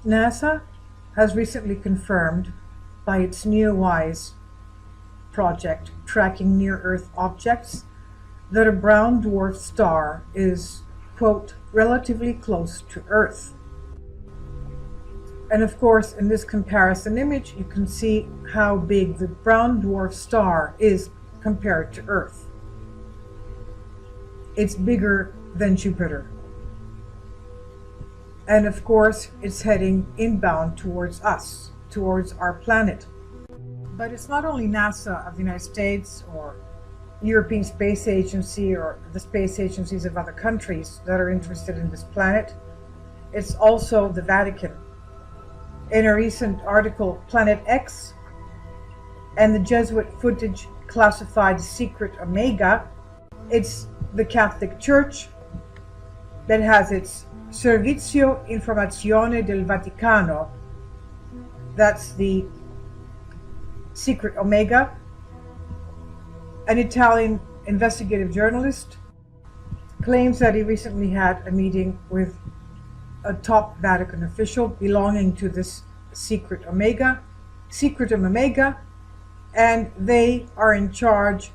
NASA has recently confirmed by its NEOWISE project tracking near-Earth objects that a brown dwarf star is, quote, relatively close to Earth. And of course, in this comparison image, you can see how big the brown dwarf star is compared to Earth. It's bigger than Jupiter. And of course, it's heading inbound towards us, towards our planet. But it's not only NASA of the United States or European Space Agency or the space agencies of other countries that are interested in this planet. It's also the Vatican. In a recent article, Planet X and the Jesuit footage classified Secret Omega, it's the Catholic Church that has its Servizio Informazione del Vaticano, that's the Secret Omega. An Italian investigative journalist claims that he recently had a meeting with a top Vatican official belonging to this Secretum Omega, and they are in charge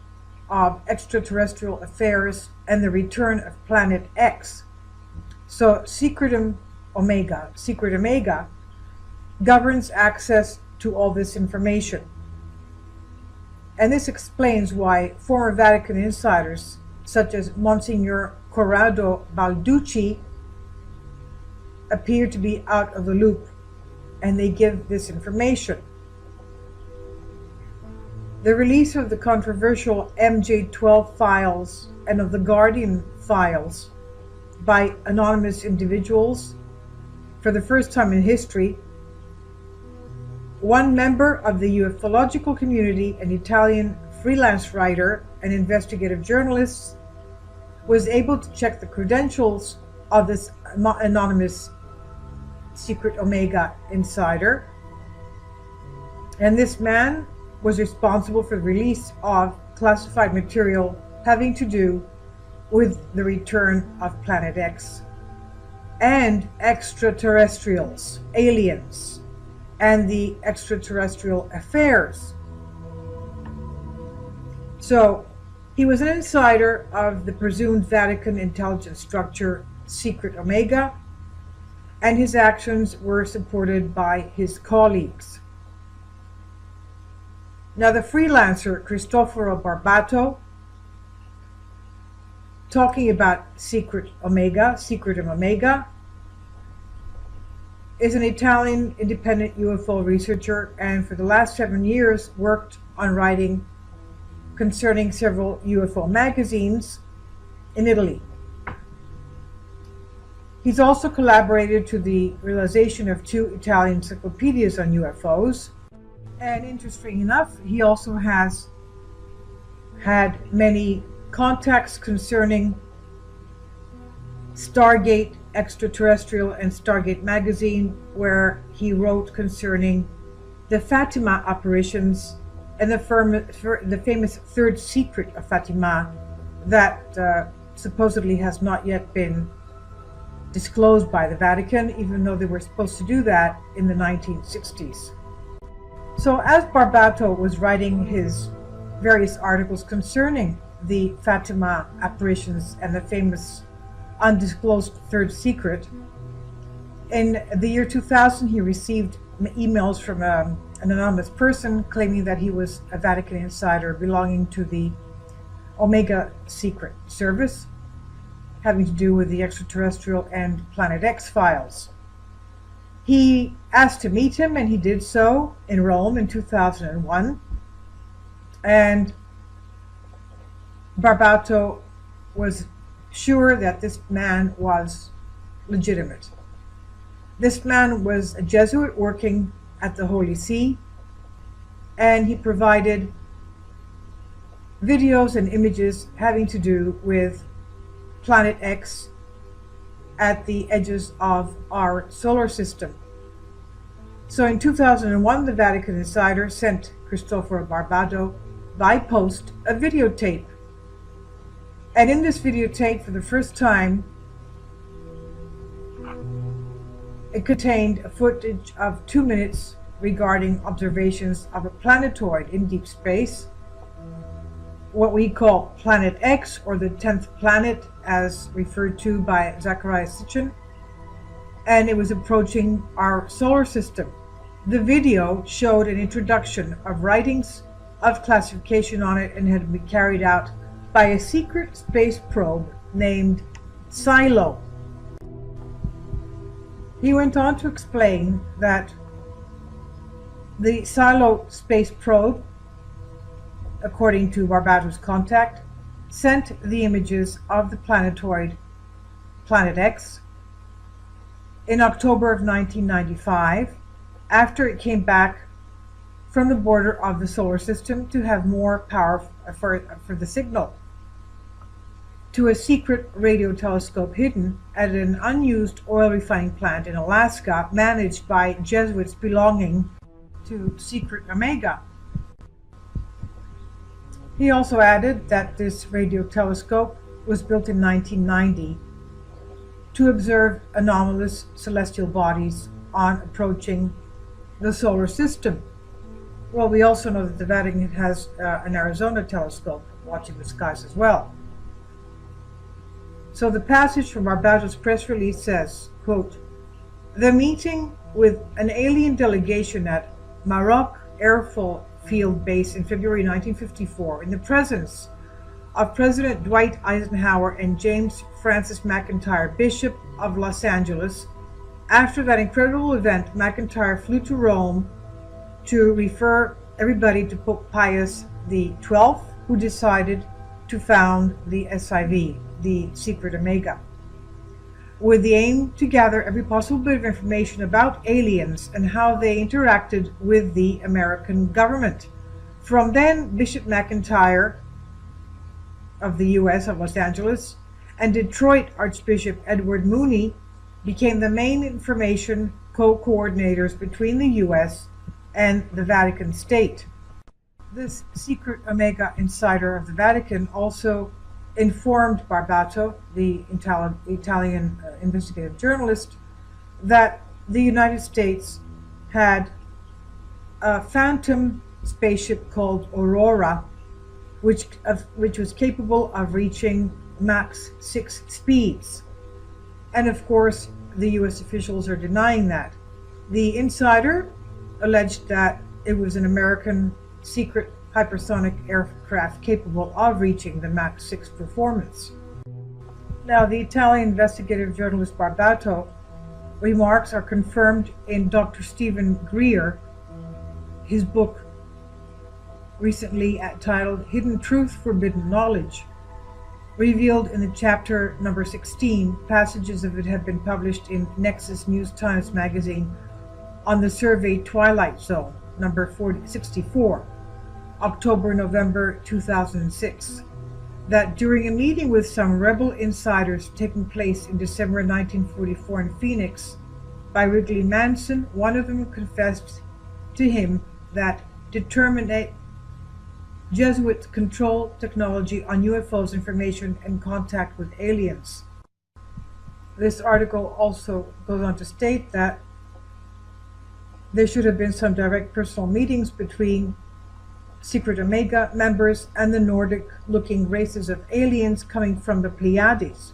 of extraterrestrial affairs and the return of Planet X. So Secret Omega, governs access to all this information. And this explains why former Vatican insiders, such as Monsignor Corrado Balducci, appear to be out of the loop, and they give this information. The release of the controversial MJ12 files and of the Guardian files by anonymous individuals for the first time in history. One member of the ufological community, an Italian freelance writer and investigative journalist, was able to check the credentials of this anonymous Secret Omega insider. And this man was responsible for the release of classified material having to do with the return of Planet X and extraterrestrials, aliens, and the extraterrestrial affairs. So he was an insider of the presumed Vatican intelligence structure Secret Omega, and his actions were supported by his colleagues. Now the freelancer Cristoforo Barbato, talking about Secretum Omega, is an Italian independent UFO researcher, and for the last 7 years worked on writing concerning several UFO magazines in Italy. He's also collaborated to the realization of 2 Italian encyclopedias on UFOs, and interesting enough, he also has had many contacts concerning Stargate Extraterrestrial and Stargate Magazine, where he wrote concerning the Fatima apparitions and the famous third secret of Fatima that supposedly has not yet been disclosed by the Vatican, even though they were supposed to do that in the 1960s. So as Barbato was writing his various articles concerning the Fatima apparitions and the famous undisclosed third secret, in the year 2000 he received emails from an anonymous person claiming that he was a Vatican insider belonging to the Omega Secret Service, having to do with the extraterrestrial and Planet X files. He asked to meet him, and he did so in Rome in 2001. And Barbato was sure that this man was legitimate. This man was a Jesuit working at the Holy See, and he provided videos and images having to do with Planet X at the edges of our solar system. So in 2001, the Vatican insider sent Cristoforo Barbato by post a videotape. And in this videotape, for the first time, It contained a footage of 2 minutes regarding observations of a planetoid in deep space, what we call Planet X, or the 10th planet as referred to by Zecharia Sitchin, and it was approaching our solar system. The video showed an introduction of writings of classification on it and had been carried out by a secret space probe named Silo. He went on to explain that the Silo space probe, according to Barbatos' contact, sent the images of the planetoid Planet X in October of 1995, after it came back from the border of the solar system to have more power for the signal, to a secret radio telescope hidden at an unused oil refining plant in Alaska managed by Jesuits belonging to Secret Omega. He also added that this radio telescope was built in 1990 to observe anomalous celestial bodies on approaching the solar system. Well, we also know that the Vatican has an Arizona telescope watching the skies as well. So the passage from Barbatos' press release says, quote, "The meeting with an alien delegation at Maroc Airfield Base in February 1954 in the presence of President Dwight Eisenhower and James Francis McIntyre, Bishop of Los Angeles. After that incredible event, McIntyre flew to Rome to refer everybody to Pope Pius XII, who decided to found the SIV, the Secret Omega, with the aim to gather every possible bit of information about aliens and how they interacted with the American government. From then, Bishop McIntyre of the U.S. of Los Angeles and Detroit Archbishop Edward Mooney became the main information co-coordinators between the U.S. and the Vatican State. This Secret Omega insider of the Vatican also informed Barbato, the Italian investigative journalist, that the United States had a phantom spaceship called Aurora, which was capable of reaching Mach 6 speeds. And of course, the US officials are denying that. The insider alleged that it was an American secret hypersonic aircraft capable of reaching the Mach 6 performance. Now, the Italian investigative journalist Barbato remarks are confirmed in Dr. Stephen Greer, his book recently titled Hidden Truth, Forbidden Knowledge. Revealed in the chapter number 16, passages of it have been published in Nexus News Times magazine on the survey Twilight Zone, number 64, October-November 2006, that during a meeting with some rebel insiders taking place in December 1944 in Phoenix by Wrigley Manson, one of them confessed to him that determinate Jesuits control technology on UFOs, information, and contact with aliens. This article also goes on to state that there should have been some direct personal meetings between Secret Omega members and the Nordic-looking races of aliens coming from the Pleiades,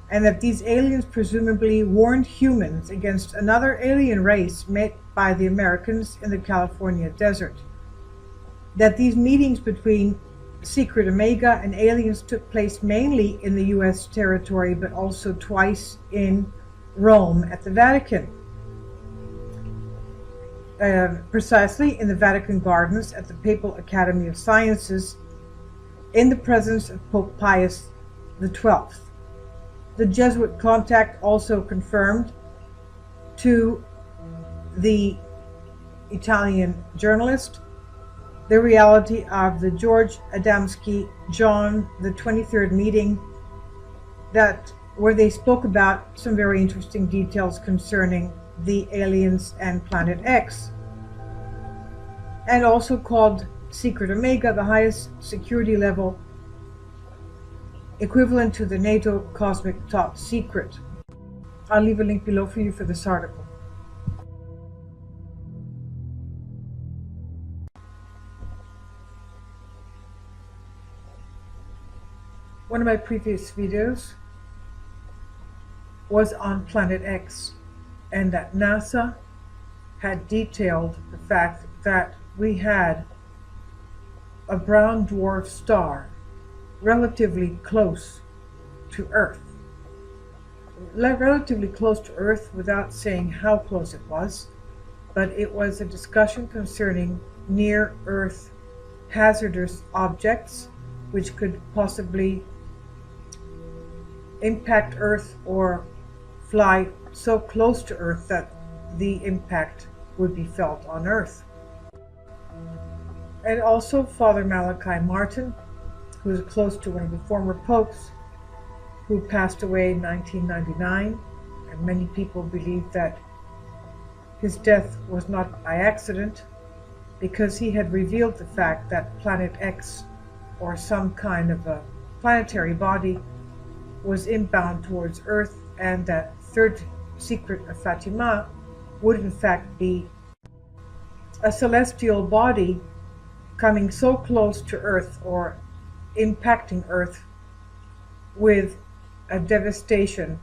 and that these aliens presumably warned humans against another alien race met by the Americans in the California desert. That these meetings between Secret Omega and aliens took place mainly in the US territory, but also twice in Rome at the Vatican. Precisely in the Vatican Gardens at the Papal Academy of Sciences, in the presence of Pope Pius XII. The Jesuit contact also confirmed to the Italian journalist the reality of the George Adamski John the 23rd meeting, where they spoke about some very interesting details concerning the aliens and Planet X, and also called Secret Omega the highest security level equivalent to the NATO Cosmic Top Secret. I'll leave a link below for you for this article. One of my previous videos was on Planet X, and that NASA had detailed the fact that we had a brown dwarf star relatively close to Earth. Relatively close to Earth without saying how close it was, but it was a discussion concerning near-Earth hazardous objects which could possibly impact Earth or fly so close to Earth that the impact would be felt on Earth. And also Father Malachi Martin, who is close to one of the former popes, who passed away in 1999, and many people believe that his death was not by accident, because he had revealed the fact that Planet X, or some kind of a planetary body, was inbound towards Earth, and that third secret of Fatima would in fact be a celestial body coming so close to Earth or impacting Earth with a devastation,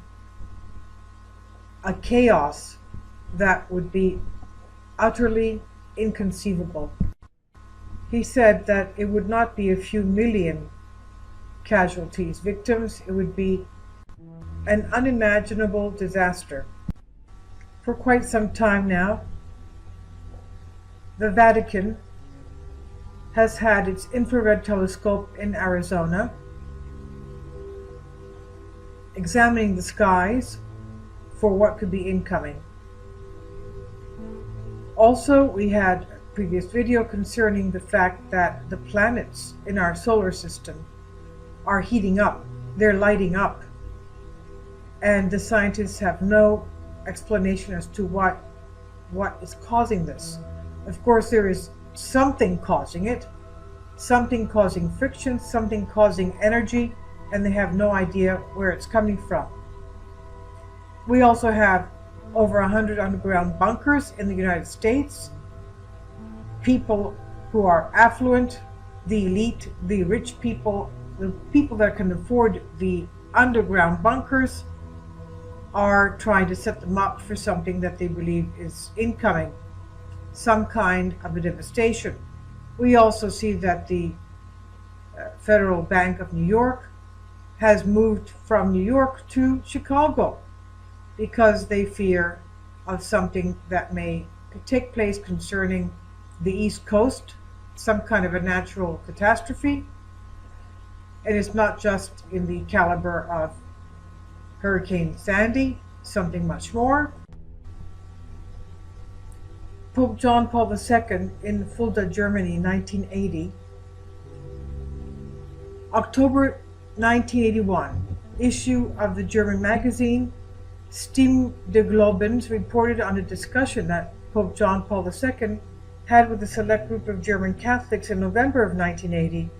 a chaos that would be utterly inconceivable. He said that it would not be a few million casualties, victims, it would be an unimaginable disaster. For quite some time now, the Vatican has had its infrared telescope in Arizona examining the skies for what could be incoming. Also, we had a previous video concerning the fact that the planets in our solar system are heating up, they're lighting up, and the scientists have no explanation as to what is causing this. Of course, there is something causing it, something causing friction, something causing energy, and they have no idea where it's coming from. We also have over 100 underground bunkers in the United States. People who are affluent, the elite, the rich people, the people that can afford the underground bunkers, are trying to set them up for something that they believe is incoming, some kind of a devastation. We also see that the Federal Bank of New York has moved from New York to Chicago because they fear of something that may take place concerning the East Coast, some kind of a natural catastrophe. And it's not just in the caliber of Hurricane Sandy, something much more. Pope John Paul II in Fulda, Germany, 1980. October 1981, issue of the German magazine Stimme des Glaubens reported on a discussion that Pope John Paul II had with a select group of German Catholics in November of 1980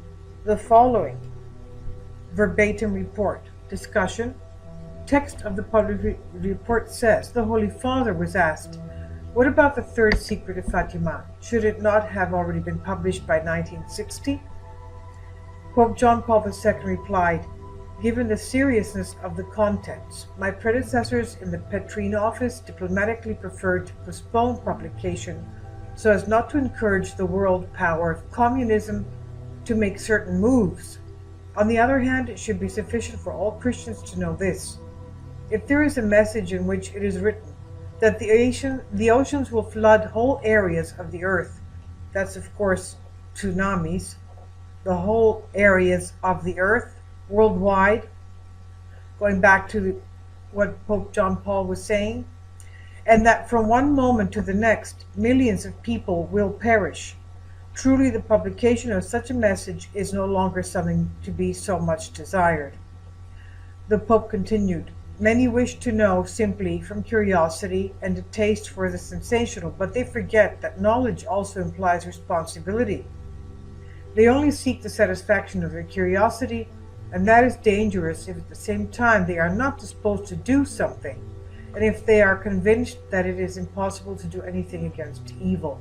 the following verbatim report. Discussion. Text of the public report says, the Holy Father was asked, what about the third secret of Fatima? Should it not have already been published by 1960? Pope John Paul II replied, given the seriousness of the contents, my predecessors in the Petrine office diplomatically preferred to postpone publication so as not to encourage the world power of communism to make certain moves. On the other hand, it should be sufficient for all Christians to know this. If there is a message in which it is written that the oceans will flood whole areas of the earth, that's of course tsunamis, the whole areas of the earth worldwide, going back to what Pope John Paul was saying, and that from one moment to the next, millions of people will perish. Truly, the publication of such a message is no longer something to be so much desired. The Pope continued, many wish to know simply from curiosity and a taste for the sensational, but they forget that knowledge also implies responsibility. They only seek the satisfaction of their curiosity, and that is dangerous if at the same time they are not disposed to do something. and if they are convinced that it is impossible to do anything against evil.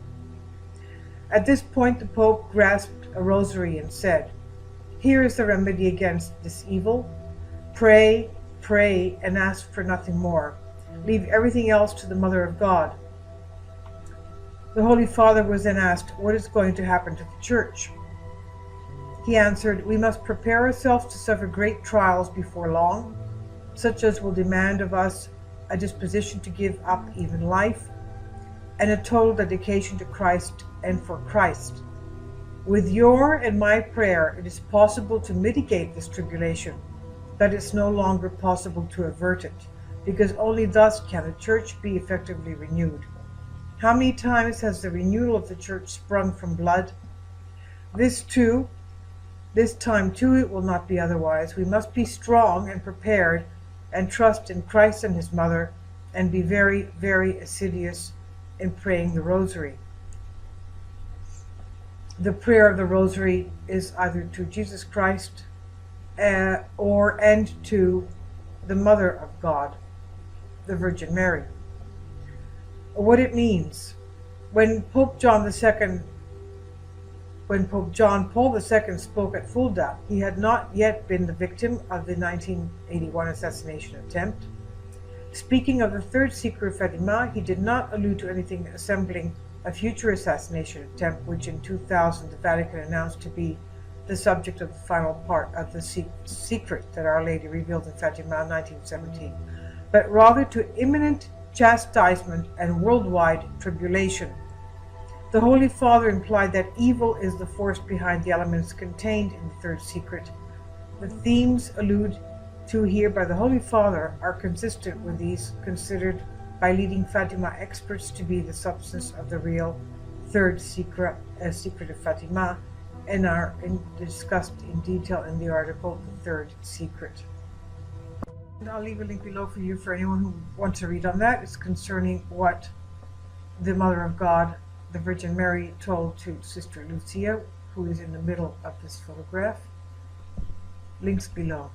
At this point, the Pope grasped a rosary and said, "Here is the remedy against this evil. Pray, pray, and ask for nothing more. Leave everything else to the Mother of God." The Holy Father was then asked, "What is going to happen to the Church?" He answered, "We must prepare ourselves to suffer great trials before long, such as will demand of us a disposition to give up even life, and a total dedication to Christ and for Christ. With your and my prayer, it is possible to mitigate this tribulation, but it's no longer possible to avert it, because only thus can the Church be effectively renewed." How many times has the renewal of the Church sprung from blood? This time too it will not be otherwise. We must be strong and prepared, and trust in Christ and his Mother, and be very, very assiduous in praying the Rosary. The prayer of the Rosary is either to Jesus Christ and to the Mother of God, the Virgin Mary. What it means: when Pope John Paul II spoke at Fulda, he had not yet been the victim of the 1981 assassination attempt. Speaking of the third secret of Fatima, he did not allude to anything resembling a future assassination attempt, which in 2000 the Vatican announced to be the subject of the final part of the secret that Our Lady revealed in Fatima in 1917, but rather to imminent chastisement and worldwide tribulation. The Holy Father implied that evil is the force behind the elements contained in the third secret. The themes alluded to here by the Holy Father are consistent with these considered by leading Fatima experts to be the substance of the real third secret of Fatima, and are discussed in detail in the article The Third Secret. And I'll leave a link below for you for anyone who wants to read on that. It's concerning what the Mother of God, the Virgin Mary, told to Sister Lucia, who is in the middle of this photograph. Links below.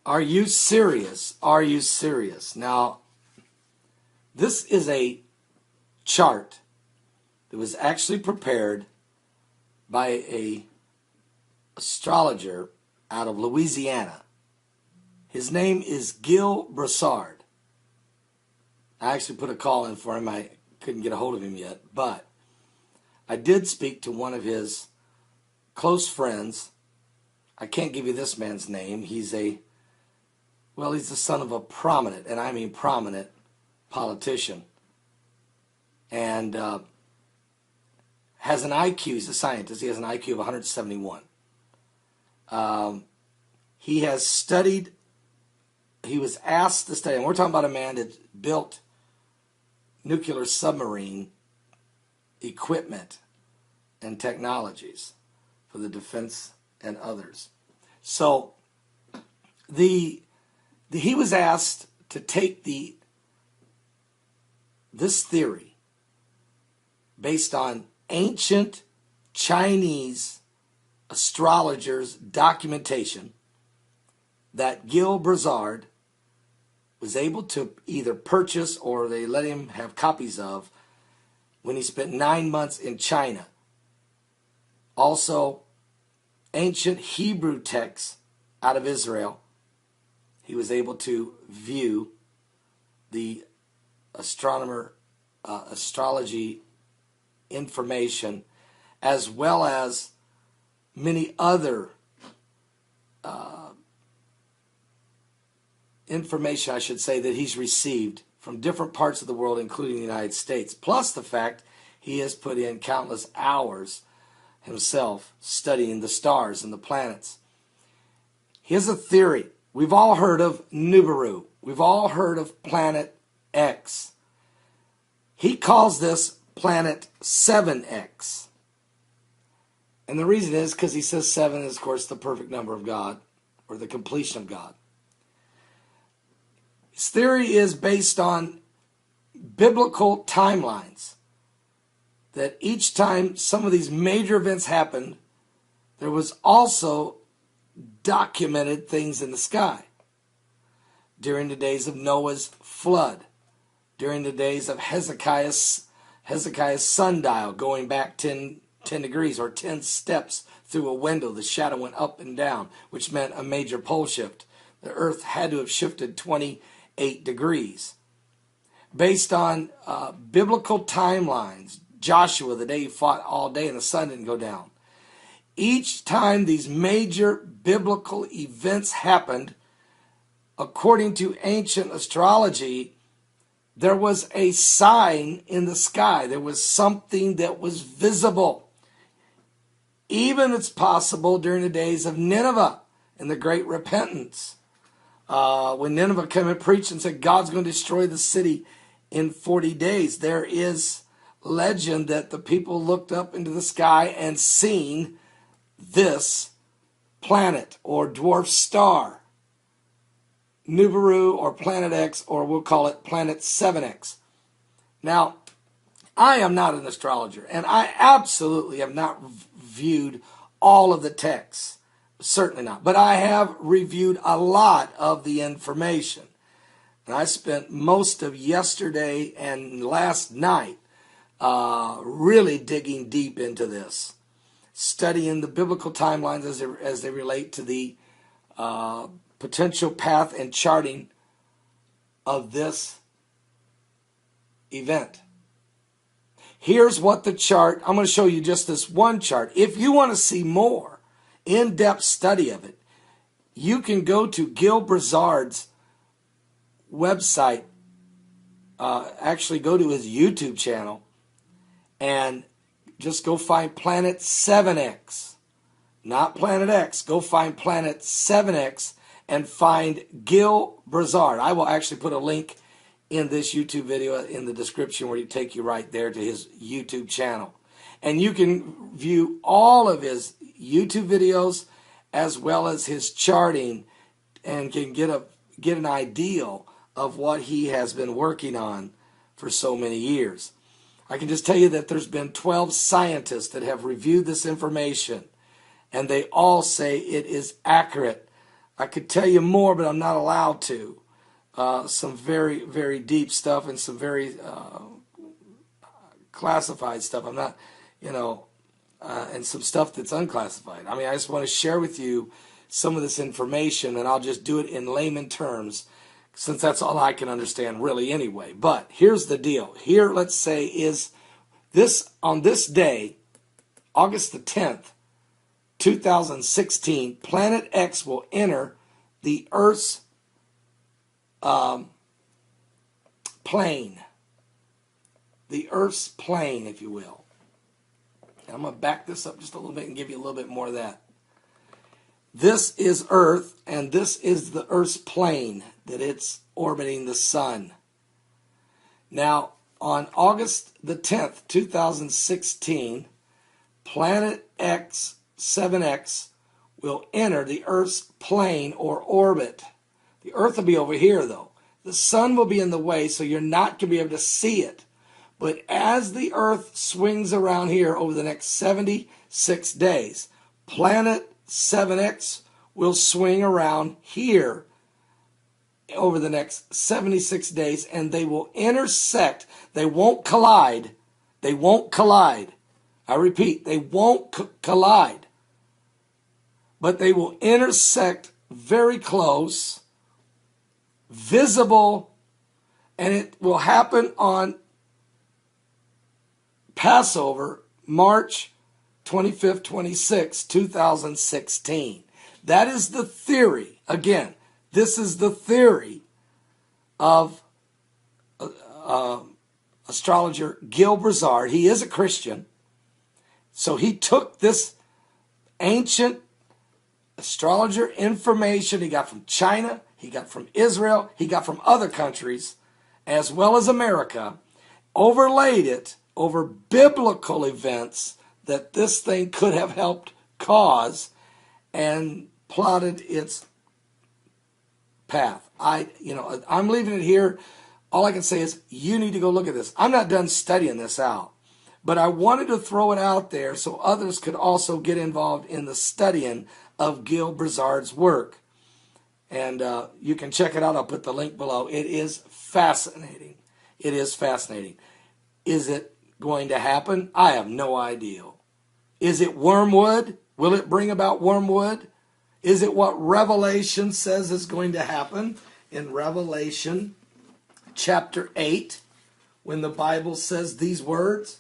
Are you serious? Are you serious? Now, this is a chart that was actually prepared by a astrologer out of Louisiana. His name is Gil Broussard. I actually put a call in for him. I couldn't get a hold of him yet, but I did speak to one of his close friends. I can't give you this man's name. He's the son of a prominent, and I mean prominent, politician. And has an IQ, he's a scientist, he has an IQ of 171. He has studied, he was asked to study, and we're talking about a man that built nuclear submarine equipment and technologies for the defense and others. So he was asked to take this theory based on ancient Chinese astrologers' documentation that Gil Broussard was able to either purchase or they let him have copies of when he spent 9 months in China. Also, ancient Hebrew texts out of Israel. He was able to view the astrology information, as well as many other information, I should say, that he's received from different parts of the world, including the United States, plus the fact he has put in countless hours himself studying the stars and the planets. Here's a theory. We've all heard of Nibiru. We've all heard of Planet X. He calls this planet 7X. And the reason is because he says 7 is, of course, the perfect number of God, or the completion of God. His theory is based on biblical timelines, that each time some of these major events happened, there was also documented things in the sky. During the days of Noah's flood, during the days of Hezekiah's sundial going back 10 degrees or 10 steps through a window, the shadow went up and down, which meant a major pole shift. The earth had to have shifted 28 degrees. Based on biblical timelines, Joshua, the day he fought all day and the sun didn't go down. Each time these major biblical events happened, according to ancient astrology, there was a sign in the sky. There was something that was visible. Even it's possible during the days of Nineveh and the Great Repentance, when Nineveh came and preached and said God's going to destroy the city in 40 days, there is legend that the people looked up into the sky and seen this planet or dwarf star, Nibiru or Planet X, or we'll call it Planet 7X. Now, I am not an astrologer, and I absolutely have not viewed all of the texts. Certainly not. But I have reviewed a lot of the information. And I spent most of yesterday and last night really digging deep into this, studying the biblical timelines as they relate to the potential path and charting of this event. Here's what the chart, I'm going to show you just this one chart. If you want to see more in-depth study of it, you can go to Gil Broussard's website, actually go to his YouTube channel, and just go find Planet 7X, not Planet X. Go find Planet 7X and find Gil Broussard. I will actually put a link in this YouTube video in the description where you take you right there to his YouTube channel. And you can view all of his YouTube videos as well as his charting and can get an idea of what he has been working on for so many years. I can just tell you that there's been 12 scientists that have reviewed this information, and they all say it is accurate. I could tell you more, but I'm not allowed to. Some very, very deep stuff and some very classified stuff. I'm not, and some stuff that's unclassified. I mean, I just want to share with you some of this information, and I'll just do it in layman terms, since that's all I can understand really anyway. But here's the deal. Here, let's say, is this on this day, August the 10th, 2016, Planet X will enter the Earth's plane. The Earth's plane, if you will. And I'm going to back this up just a little bit and give you a little bit more of that. This is Earth, and this is the Earth's plane that it's orbiting the sun. Now, on August the 10th, 2016, Planet X, 7X, will enter the Earth's plane or orbit. The Earth will be over here, though. The sun will be in the way, so you're not going to be able to see it. But as the Earth swings around here over the next 76 days, Planet 7X will swing around here over the next 76 days, and they will intersect. They won't collide. They won't collide. I repeat, they won't collide. But they will intersect very close, visible, and it will happen on Passover, March 25th, 26th, 2016. That is the theory. Again, this is the theory of astrologer Gil Broussard. He is a Christian. So he took this ancient astrologer information he got from China, he got from Israel, he got from other countries, as well as America, overlaid it over biblical events that this thing could have helped cause and plotted its path. I'm leaving it here. All I can say is you need to go look at this. I'm not done studying this out, but I wanted to throw it out there so others could also get involved in the studying of Gil Broussard's work. And you can check it out. I'll put the link below. It is fascinating. It is fascinating. Is it going to happen? I have no idea. Is it wormwood? Will it bring about wormwood? Is it what Revelation says is going to happen in Revelation chapter 8 when the Bible says these words?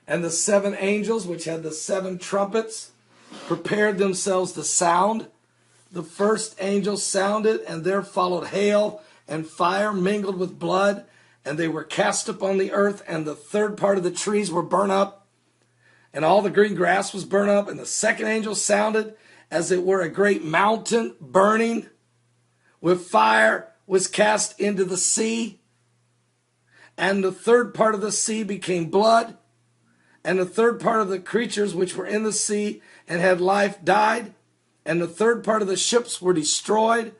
And the 7 angels which had the 7 trumpets prepared themselves to sound. The first angel sounded, and there followed hail and fire mingled with blood, and they were cast upon the earth, and the third part of the trees were burnt up, and all the green grass was burnt up. And the second angel sounded, as it were a great mountain burning with fire was cast into the sea. And the third part of the sea became blood, and the third part of the creatures which were in the sea and had life died, and the third part of the ships were destroyed.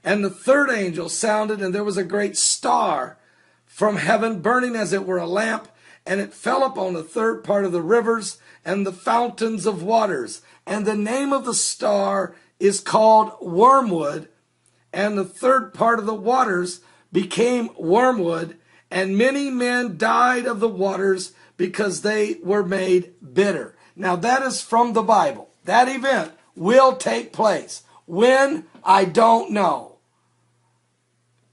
And the third angel sounded, and there was a great star from heaven burning as it were a lamp, and it fell upon the third part of the rivers and the fountains of waters. And the name of the star is called Wormwood, and the third part of the waters became wormwood, and many men died of the waters because they were made bitter. Now that is from the Bible. That event will take place. When? I don't know.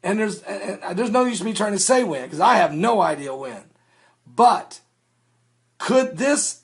And there's no use me trying to say when, because I have no idea when. But could this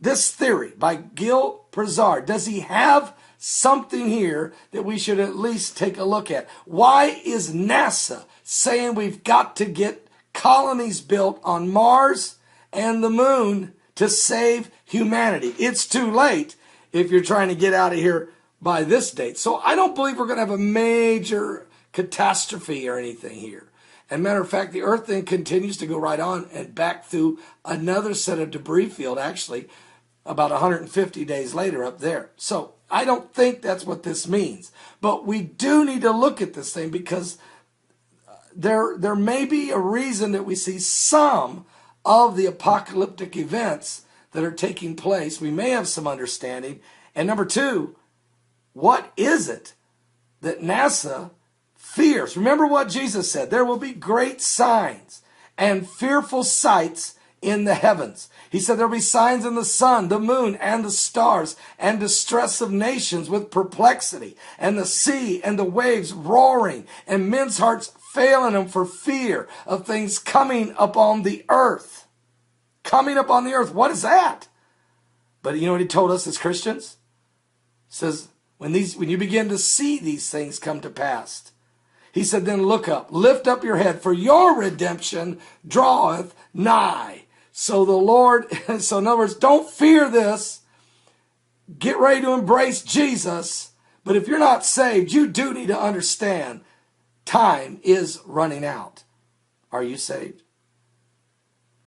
theory by Gil Broussard, does he have something here that we should at least take a look at? Why is NASA saying we've got to get colonies built on Mars and the moon to save humanity? It's too late if you're trying to get out of here by this date. So I don't believe we're going to have a major catastrophe or anything here. And matter of fact, the Earth then continues to go right on and back through another set of debris field, actually, about 150 days later up there. So I don't think that's what this means. But we do need to look at this thing, because there may be a reason that we see some of the apocalyptic events that are taking place. We may have some understanding. And number two, what is it that NASA fears? Remember what Jesus said. There will be great signs and fearful sights in the heavens. He said there will be signs in the sun, the moon, and the stars, and distress of nations with perplexity, and the sea and the waves roaring, and men's hearts failing them for fear of things coming upon the earth. Coming upon the earth. What is that? But you know what he told us as Christians? He says, when you begin to see these things come to pass, he said, then look up, lift up your head, for your redemption draweth nigh. So the Lord, so in other words, don't fear this. Get ready to embrace Jesus. But if you're not saved, you do need to understand time is running out. Are you saved?